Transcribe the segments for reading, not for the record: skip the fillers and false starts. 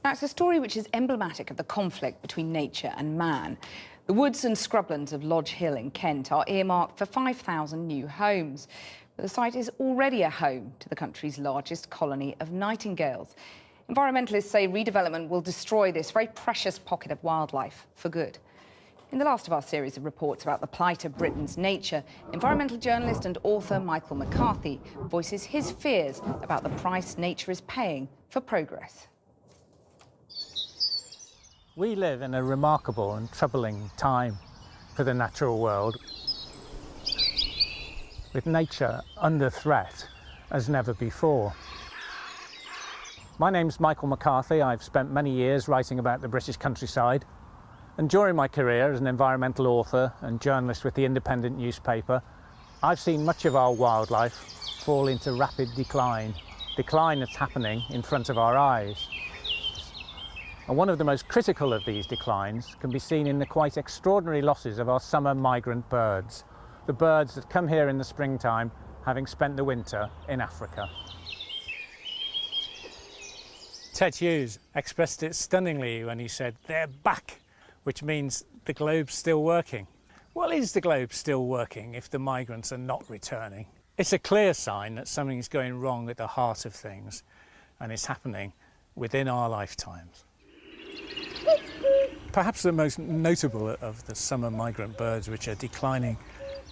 Now, it's a story which is emblematic of the conflict between nature and man. The woods and scrublands of Lodge Hill in Kent are earmarked for 5,000 new homes. But the site is already a home to the country's largest colony of nightingales. Environmentalists say redevelopment will destroy this very precious pocket of wildlife for good. In the last of our series of reports about the plight of Britain's nature, environmental journalist and author Michael McCarthy voices his fears about the price nature is paying for progress. We live in a remarkable and troubling time for the natural world, with nature under threat as never before. My name's Michael McCarthy. I've spent many years writing about the British countryside, and during my career as an environmental author and journalist with the independent newspaper, I've seen much of our wildlife fall into rapid decline that's happening in front of our eyes. And one of the most critical of these declines can be seen in the quite extraordinary losses of our summer migrant birds, the birds that come here in the springtime, having spent the winter in Africa. Ted Hughes expressed it stunningly when he said, "They're back," which means the globe's still working. Well, is the globe still working if the migrants are not returning? It's a clear sign that something's going wrong at the heart of things, and it's happening within our lifetimes. Perhaps the most notable of the summer migrant birds which are declining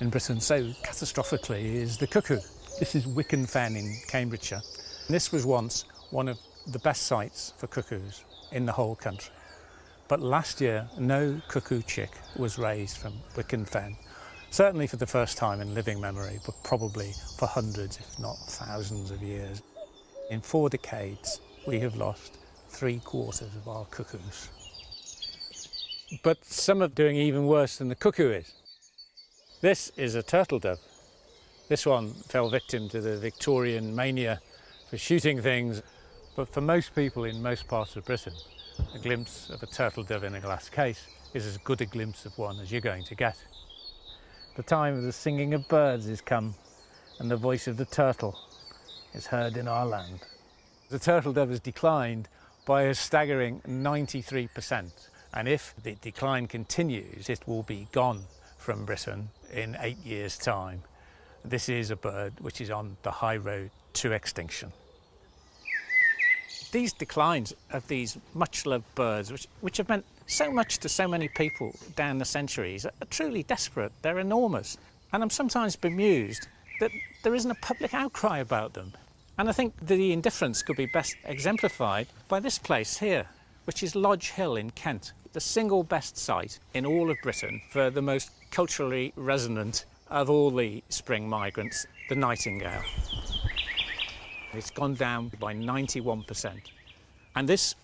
in Britain so catastrophically is the cuckoo. This is Wicken Fen in Cambridgeshire. This was once one of the best sites for cuckoos in the whole country. But last year, no cuckoo chick was raised from Wicken Fen, certainly for the first time in living memory, but probably for hundreds, if not thousands of years. In 4 decades, we have lost 3/4 of our cuckoos. But some are doing even worse than the cuckoo is. This is a turtle dove. This one fell victim to the Victorian mania for shooting things, but for most people in most parts of Britain, a glimpse of a turtle dove in a glass case is as good a glimpse of one as you're going to get. The time of the singing of birds is come, and the voice of the turtle is heard in our land. The turtle dove has declined by a staggering 93%, and if the decline continues, it will be gone from Britain in 8 years' time. This is a bird which is on the high road to extinction. These declines of these much-loved birds, which have meant so much to so many people down the centuries, are truly desperate. They're enormous. And I'm sometimes bemused that there isn't a public outcry about them. And I think the indifference could be best exemplified by this place here, which is Lodge Hill in Kent, the single best site in all of Britain for the most culturally resonant of all the spring migrants, the nightingale. It's gone down by 91%. And this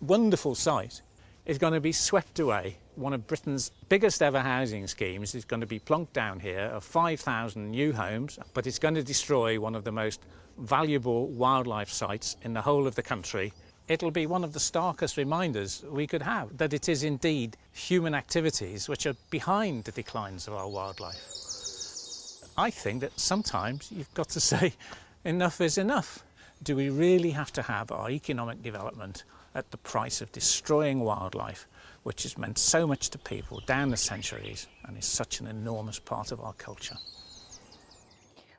wonderful site is going to be swept away. One of Britain's biggest ever housing schemes is going to be plonked down here of 5,000 new homes, but it's going to destroy one of the most valuable wildlife sites in the whole of the country. It'll be one of the starkest reminders we could have that it is indeed human activities which are behind the declines of our wildlife. I think that sometimes you've got to say, enough is enough. Do we really have to have our economic development at the price of destroying wildlife, which has meant so much to people down the centuries and is such an enormous part of our culture?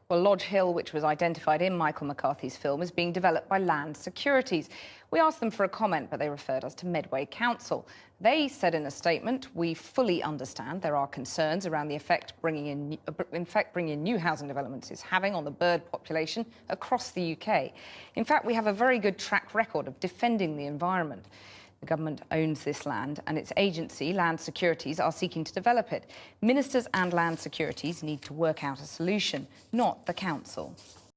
Well, Lodge Hill, which was identified in Michael McCarthy's film, is being developed by Land Securities. We asked them for a comment, but they referred us to Medway Council. They said in a statement, "We fully understand there are concerns around the effect bringing in new housing developments is having on the bird population across the UK. In fact, we have a very good track record of defending the environment." The government owns this land and its agency, Land Securities, are seeking to develop it. Ministers and Land Securities need to work out a solution, not the council.